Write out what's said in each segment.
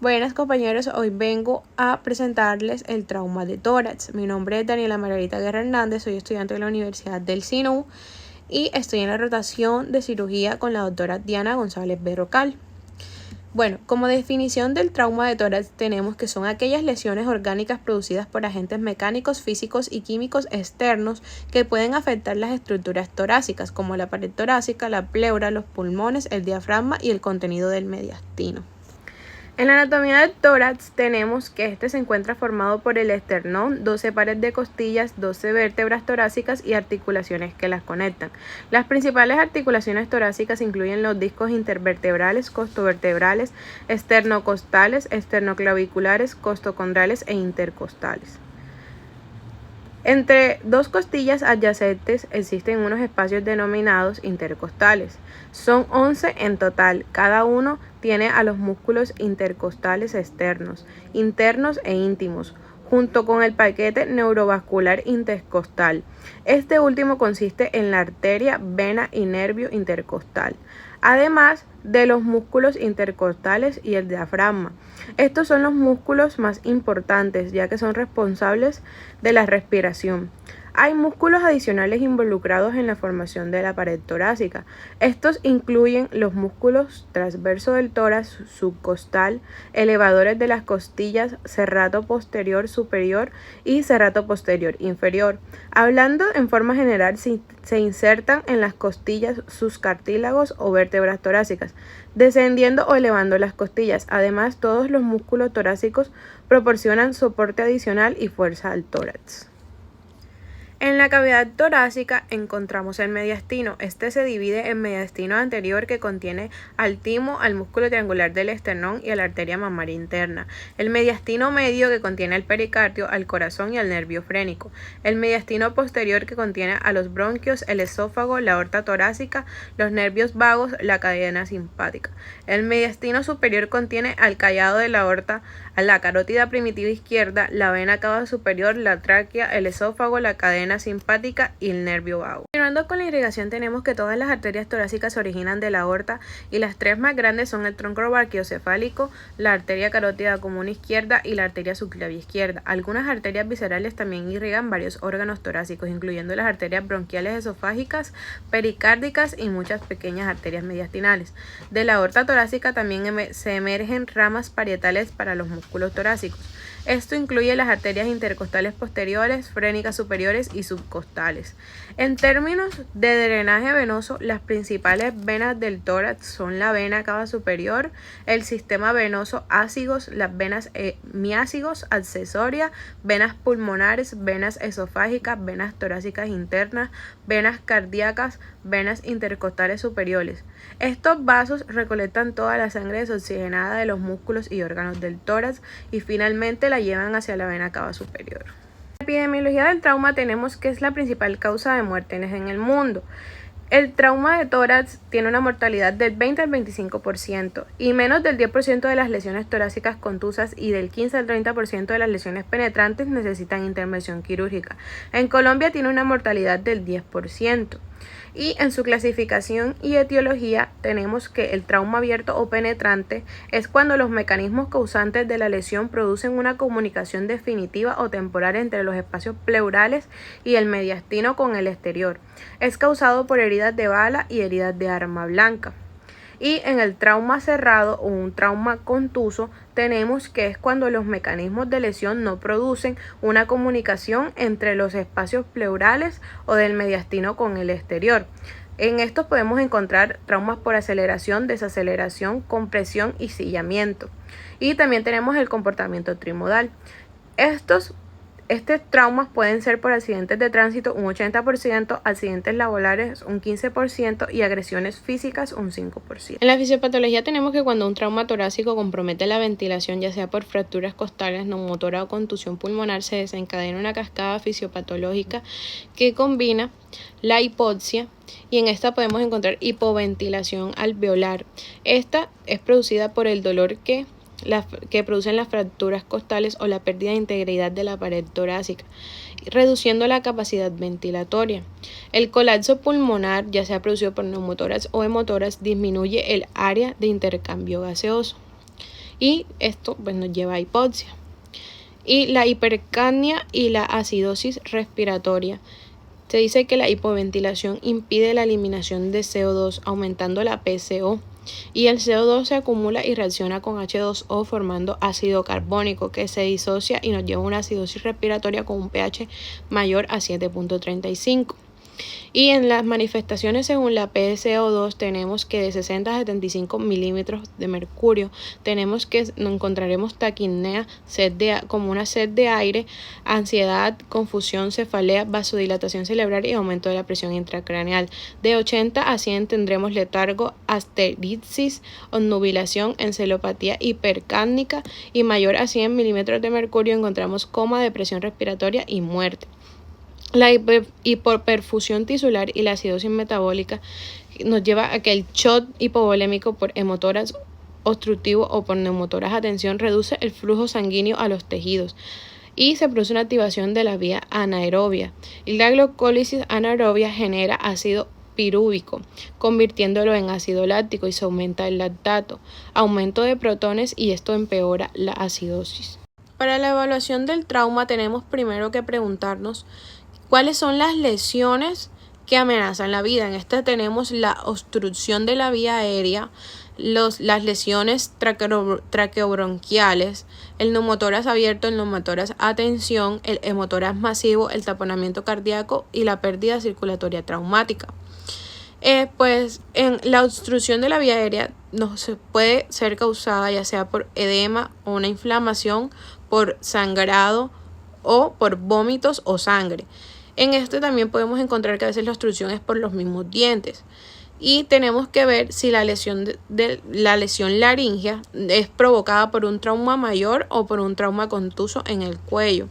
Buenas compañeros, hoy vengo a presentarles el trauma de tórax. Mi nombre es Daniela Margarita Guerra Hernández, soy estudiante de la Universidad del SINU y estoy en la rotación de cirugía con la doctora Diana González Berrocal. Bueno, como definición del trauma de tórax tenemos que son aquellas lesiones orgánicas producidas por agentes mecánicos, físicos y químicos externos que pueden afectar las estructuras torácicas como la pared torácica, la pleura, los pulmones, el diafragma y el contenido del mediastino. En la anatomía del tórax tenemos que este se encuentra formado por el esternón, 12 pares de costillas, 12 vértebras torácicas y articulaciones que las conectan. Las principales articulaciones torácicas incluyen los discos intervertebrales, costovertebrales, esternocostales, esternoclaviculares, costocondrales e intercostales. Entre dos costillas adyacentes existen unos espacios denominados intercostales. Son 11 en total, cada uno tiene a los músculos intercostales externos, internos e íntimos, junto con el paquete neurovascular intercostal. Este último consiste en la arteria, vena y nervio intercostal, además de los músculos intercostales y el diafragma. Estos son los músculos más importantes, ya que son responsables de la respiración. Hay músculos adicionales involucrados en la formación de la pared torácica. Estos incluyen los músculos transverso del tórax, subcostal, elevadores de las costillas, serrato posterior superior y serrato posterior inferior. Hablando en forma general, se insertan en las costillas sus cartílagos o vértebras torácicas, descendiendo o elevando las costillas. Además, todos los músculos torácicos proporcionan soporte adicional y fuerza al tórax. En la cavidad torácica encontramos el mediastino. Este se divide en mediastino anterior, que contiene al timo, al músculo triangular del esternón y a la arteria mamaria interna. El mediastino medio, que contiene al pericardio, al corazón y al nervio frénico. El mediastino posterior, que contiene a los bronquios, el esófago, la aorta torácica, los nervios vagos, la cadena simpática. El mediastino superior contiene al callado de la aorta, a la carótida primitiva izquierda, la vena cava superior, la tráquea, el esófago, la cadena simpática y el nervio vago. Continuando con la irrigación, tenemos que todas las arterias torácicas se originan de la aorta y las tres más grandes son el tronco brachiocefálico, la arteria carótida común izquierda y la arteria subclavia izquierda. Algunas arterias viscerales también irrigan varios órganos torácicos, incluyendo las arterias bronquiales esofágicas, pericárdicas y muchas pequeñas arterias mediastinales. De la aorta torácica también se emergen ramas parietales para los músculos torácicos. Esto incluye las arterias intercostales posteriores, frénicas superiores y subcostales. En términos de drenaje venoso, las principales venas del tórax son la vena cava superior, el sistema venoso ácigos, las venas miácigos, accesoria, venas pulmonares, venas esofágicas, venas torácicas internas, venas cardíacas, venas intercostales superiores. Estos vasos recolectan toda la sangre desoxigenada de los músculos y órganos del tórax y finalmente la llevan hacia la vena cava superior. En la epidemiología del trauma tenemos que es la principal causa de muerte en el mundo. El trauma de tórax tiene una mortalidad del 20 al 25% y menos del 10% de las lesiones torácicas contusas y del 15 al 30% de las lesiones penetrantes necesitan intervención quirúrgica. En Colombia tiene una mortalidad del 10%. Y en su clasificación y etiología tenemos que el trauma abierto o penetrante es cuando los mecanismos causantes de la lesión producen una comunicación definitiva o temporal entre los espacios pleurales y el mediastino con el exterior. Es causado por heridas de bala y heridas de arma blanca. Y en el trauma cerrado o un trauma contuso tenemos que es cuando los mecanismos de lesión no producen una comunicación entre los espacios pleurales o del mediastino con el exterior. En estos podemos encontrar traumas por aceleración, desaceleración, compresión y sillamiento. Y también tenemos el comportamiento trimodal. Estos traumas pueden ser por accidentes de tránsito un 80%, accidentes laborales un 15% y agresiones físicas un 5%. En la fisiopatología tenemos que cuando un trauma torácico compromete la ventilación, ya sea por fracturas costales, neumotora o contusión pulmonar, se desencadena una cascada fisiopatológica que combina la hipoxia y en esta podemos encontrar hipoventilación alveolar. Esta es producida por el dolor que producen las fracturas costales o la pérdida de integridad de la pared torácica, reduciendo la capacidad ventilatoria. El colapso pulmonar, ya sea producido por neumotoras o hemotoras, disminuye el área de intercambio gaseoso. y esto pues nos lleva a hipoxia. Y la hipercapnia y la acidosis respiratoria. Se dice que la hipoventilación impide la eliminación de CO2, aumentando la PCO. Y el CO2 se acumula y reacciona con H2O formando ácido carbónico, que se disocia y nos lleva a una acidosis respiratoria con un pH mayor a 7.35. Y en las manifestaciones según la PCO2 tenemos que de 60 a 75 milímetros de mercurio, tenemos que nos encontraremos taquipnea, como una sed de aire, ansiedad, confusión, cefalea, vasodilatación cerebral y aumento de la presión intracraneal. De 80 a 100 tendremos letargo, asterixis, obnubilación, encefalopatía hipercápnica, y mayor a 100 milímetros de mercurio encontramos coma, depresión respiratoria y muerte. La hipoperfusión tisular y la acidosis metabólica nos lleva a que el shock hipovolémico por hemotoras obstructivo o por neumotoras a tensión reduce el flujo sanguíneo a los tejidos y se produce una activación de la vía anaerobia. Y la glucólisis anaerobia genera ácido pirúvico, convirtiéndolo en ácido láctico, y se aumenta el lactato, aumento de protones, y esto empeora la acidosis. Para la evaluación del trauma tenemos primero que preguntarnos ¿cuáles son las lesiones que amenazan la vida? En esta tenemos la obstrucción de la vía aérea, las lesiones traqueobronquiales, el neumotórax abierto, el neumotórax a tensión, el hemotórax masivo, el taponamiento cardíaco y la pérdida circulatoria traumática. Pues en la obstrucción de la vía aérea puede ser causada ya sea por edema o una inflamación, por sangrado o por vómitos o sangre. En este también podemos encontrar que a veces la obstrucción es por los mismos dientes. Y tenemos que ver si la lesión la lesión laringea es provocada por un trauma mayor o por un trauma contuso en el cuello.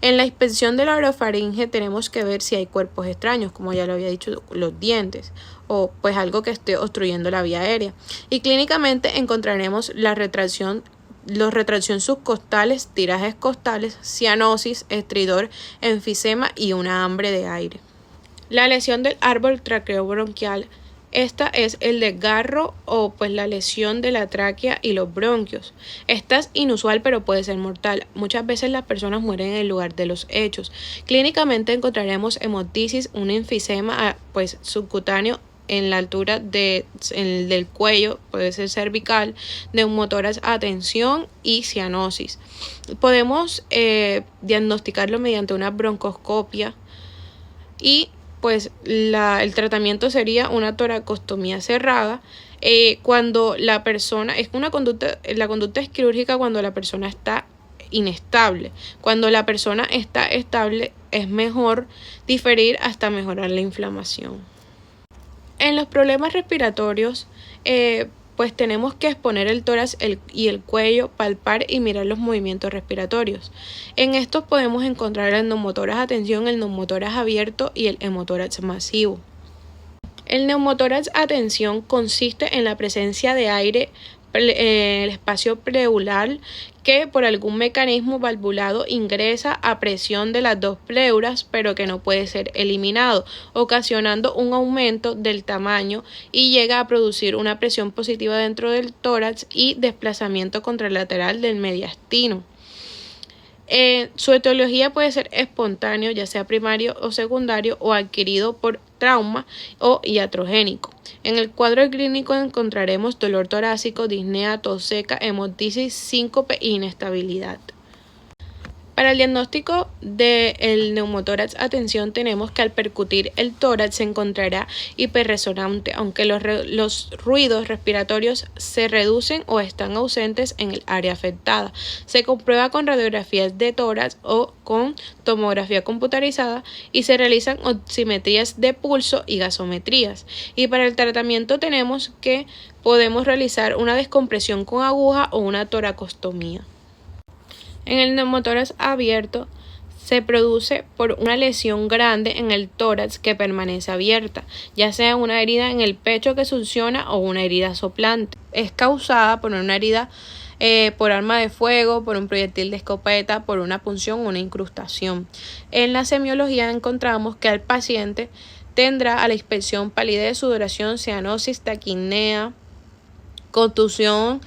En la inspección de la orofaringe tenemos que ver si hay cuerpos extraños, como ya lo había dicho, los dientes, o pues algo que esté obstruyendo la vía aérea. Y clínicamente encontraremos la retracción subcostales, tirajes costales, cianosis, estridor, enfisema y una hambre de aire. La lesión del árbol traqueobronquial, esta es el desgarro o pues la lesión de la tráquea y los bronquios. Esta es inusual pero puede ser mortal. Muchas veces las personas mueren en el lugar de los hechos. Clínicamente encontraremos hemotisis, un enfisema pues subcutáneo en la altura del cuello, puede ser cervical, neumotórax a tensión y cianosis. Podemos diagnosticarlo mediante una broncoscopia y pues el tratamiento sería una toracostomía cerrada. Cuando la persona la conducta es quirúrgica cuando la persona está inestable. Cuando la persona está estable es mejor diferir hasta mejorar la inflamación. En los problemas respiratorios, pues tenemos que exponer el tórax y el cuello, palpar y mirar los movimientos respiratorios. En estos podemos encontrar el neumotórax a tensión, el neumotórax abierto y el hemotórax masivo. El neumotórax a tensión consiste en la presencia de aire en el espacio pleural que por algún mecanismo valvulado ingresa a presión de las dos pleuras pero que no puede ser eliminado, ocasionando un aumento del tamaño y llega a producir una presión positiva dentro del tórax y desplazamiento contralateral del mediastino. Su etiología puede ser espontáneo, ya sea primario o secundario, o adquirido por trauma o iatrogénico. En el cuadro clínico encontraremos dolor torácico, disnea, tos seca, hemotisis, síncope e inestabilidad. Para el diagnóstico del neumotórax a tensión tenemos que al percutir el tórax se encontrará hiperresonante, aunque los ruidos respiratorios se reducen o están ausentes en el área afectada. Se comprueba con radiografías de tórax o con tomografía computarizada y se realizan oximetrías de pulso y gasometrías. Y para el tratamiento tenemos que podemos realizar una descompresión con aguja o una toracostomía. En el neumotórax abierto se produce por una lesión grande en el tórax que permanece abierta, ya sea una herida en el pecho que succiona o una herida soplante. Es causada por una herida por arma de fuego, por un proyectil de escopeta, por una punción o una incrustación. En la semiología encontramos que el paciente tendrá a la inspección palidez, sudoración, cianosis, taquipnea, contusión,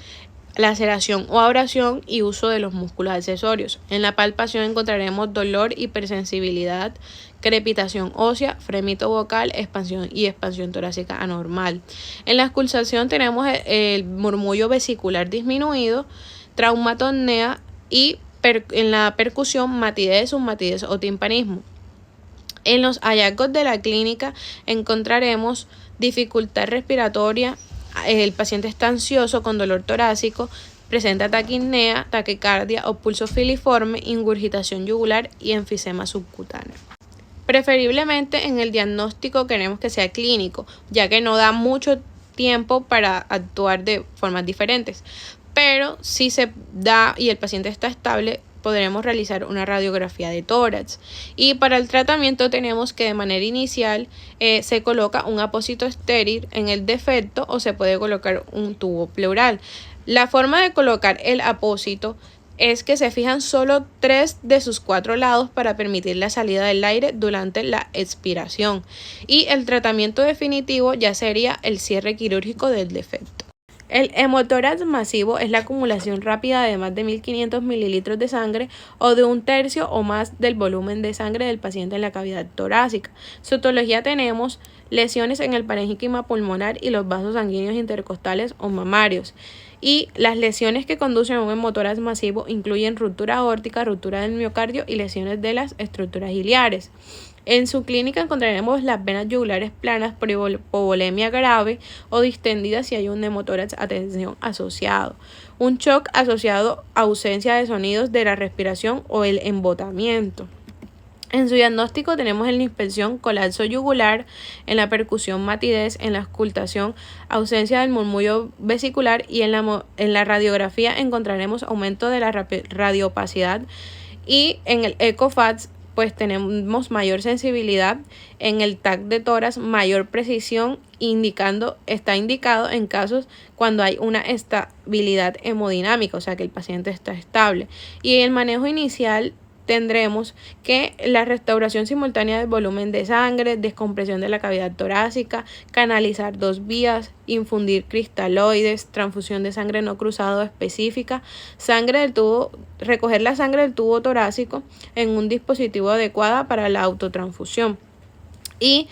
laceración o abrasión y uso de los músculos accesorios. En la palpación encontraremos dolor, hipersensibilidad, crepitación ósea, fremito vocal, expansión y expansión torácica anormal. En la auscultación tenemos el murmullo vesicular disminuido, traumatonea y en la percusión matidez, submatidez o timpanismo. En los hallazgos de la clínica encontraremos dificultad respiratoria, el paciente está ansioso con dolor torácico, presenta taquipnea, taquicardia o pulso filiforme, ingurgitación yugular y enfisema subcutáneo. Preferiblemente en el diagnóstico queremos que sea clínico, ya que no da mucho tiempo para actuar de formas diferentes. Pero si se da y el paciente está estable, podremos realizar una radiografía de tórax. Y para el tratamiento tenemos que de manera inicial se coloca un apósito estéril en el defecto o se puede colocar un tubo pleural. La forma de colocar el apósito es que se fijan solo 3 de sus 4 lados para permitir la salida del aire durante la expiración. Y el tratamiento definitivo ya sería el cierre quirúrgico del defecto. El hemotórax masivo es la acumulación rápida de más de 1500 mililitros de sangre o de 1/3 o más del volumen de sangre del paciente en la cavidad torácica. Su etiología tenemos lesiones en el parénquima pulmonar y los vasos sanguíneos intercostales o mamarios. Y las lesiones que conducen a un hemotórax masivo incluyen ruptura aórtica, ruptura del miocardio y lesiones de las estructuras iliares. En su clínica encontraremos las venas yugulares planas por hipovolemia grave o distendidas si hay un hemotórax a tensión asociado, un shock asociado a ausencia de sonidos de la respiración o el embotamiento. En su diagnóstico tenemos en la inspección colapso yugular, en la percusión matidez, en la auscultación ausencia del murmullo vesicular y en la radiografía encontraremos aumento de la radiopacidad y en el ECOFATS pues tenemos mayor sensibilidad, en el TAC de tórax mayor precisión, está indicado en casos cuando hay una estabilidad hemodinámica, o sea que el paciente está estable. Y en el manejo inicial tendremos que la restauración simultánea del volumen de sangre, descompresión de la cavidad torácica, canalizar 2 vías, infundir cristaloides, transfusión de sangre no cruzado específica, recoger la sangre del tubo torácico en un dispositivo adecuado para la autotransfusión. Y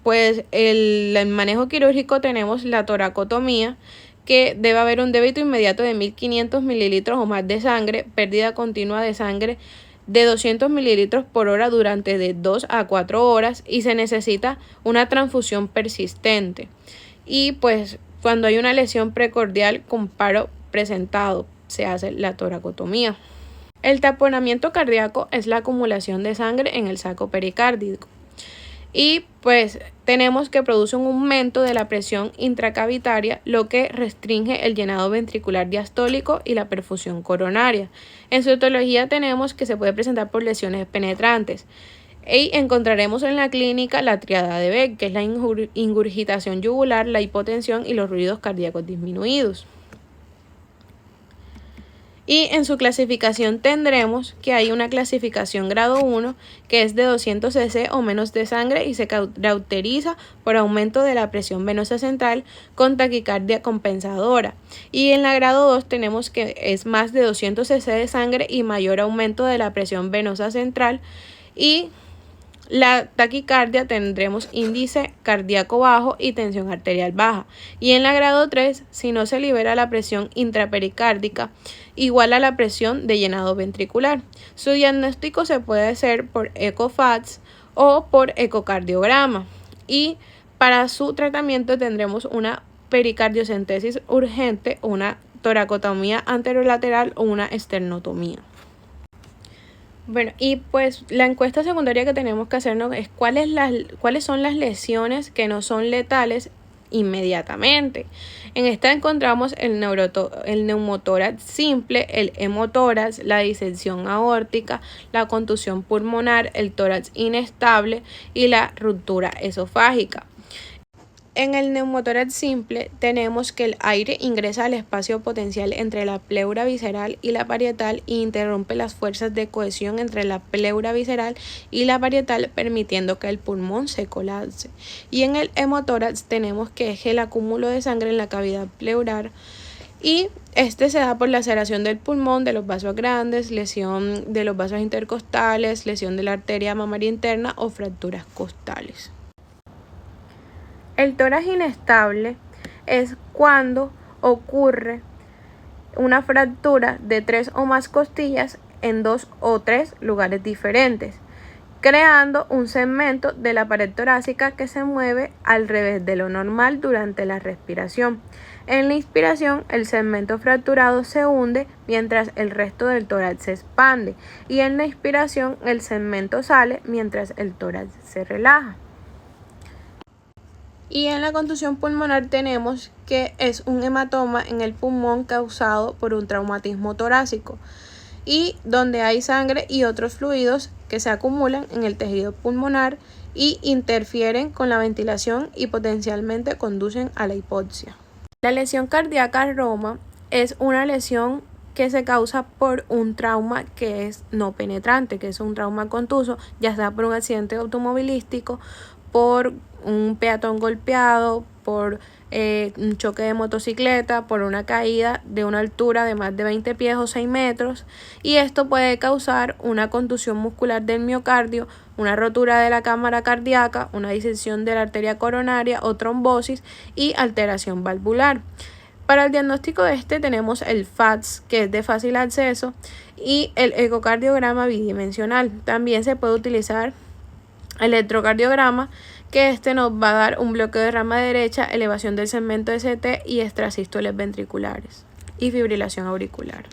pues el manejo quirúrgico tenemos la toracotomía, que debe haber un débito inmediato de 1500 mililitros o más de sangre, pérdida continua de sangre de 200 mililitros por hora durante de 2 a 4 horas y se necesita una transfusión persistente. Y pues cuando hay una lesión precordial con paro presentado, se hace la toracotomía. El taponamiento cardíaco es la acumulación de sangre en el saco pericárdico. Y pues tenemos que produce un aumento de la presión intracavitaria, lo que restringe el llenado ventricular diastólico y la perfusión coronaria. En su etiología tenemos que se puede presentar por lesiones penetrantes. Y encontraremos en la clínica la triada de Beck, que es la ingurgitación yugular, la hipotensión y los ruidos cardíacos disminuidos. Y en su clasificación tendremos que hay una clasificación grado 1 que es de 200 cc o menos de sangre y se caracteriza por aumento de la presión venosa central con taquicardia compensadora. Y en la grado 2 tenemos que es más de 200 cc de sangre y mayor aumento de la presión venosa central. Y la taquicardia tendremos índice cardíaco bajo y tensión arterial baja. Y en la grado 3, si no se libera la presión intrapericárdica igual a la presión de llenado ventricular. Su diagnóstico se puede hacer por ECOFATS o por ecocardiograma. Y para su tratamiento tendremos una pericardiocentesis urgente, una toracotomía anterolateral o una esternotomía. Bueno, y pues la encuesta secundaria que tenemos que hacernos es cuáles son las lesiones que no son letales inmediatamente. En esta encontramos el neumotórax simple, el hemotórax, la disección aórtica, la contusión pulmonar, el tórax inestable y la ruptura esofágica. En el neumotórax simple tenemos que el aire ingresa al espacio potencial entre la pleura visceral y la parietal e interrumpe las fuerzas de cohesión entre la pleura visceral y la parietal, permitiendo que el pulmón se colapse. Y en el hemotórax tenemos que es el acúmulo de sangre en la cavidad pleural Y este se da por laceración del pulmón, de los vasos grandes, lesión de los vasos intercostales, lesión de la arteria mamaria interna o fracturas costales. El tórax inestable es cuando ocurre una fractura de 3 o más costillas en 2 o 3 lugares diferentes, creando un segmento de la pared torácica que se mueve al revés de lo normal durante la respiración. En la inspiración, el segmento fracturado se hunde mientras el resto del tórax se expande, y en la expiración el segmento sale mientras el tórax se relaja. Y en la contusión pulmonar tenemos que es un hematoma en el pulmón causado por un traumatismo torácico y donde hay sangre y otros fluidos que se acumulan en el tejido pulmonar y interfieren con la ventilación y potencialmente conducen a la hipoxia. La lesión cardíaca Roma es una lesión que se causa por un trauma que es no penetrante, que es un trauma contuso, ya sea por un accidente automovilístico, por un peatón golpeado, por un choque de motocicleta, por una caída de una altura de más de 20 pies o 6 metros, y esto puede causar una contusión muscular del miocardio, una rotura de la cámara cardíaca, una distensión de la arteria coronaria o trombosis y alteración valvular. Para el diagnóstico de este tenemos el FACS, que es de fácil acceso, y el ecocardiograma bidimensional. También se puede utilizar el electrocardiograma, que nos va a dar un bloqueo de rama derecha, elevación del segmento ST y extrasístoles ventriculares y fibrilación auricular.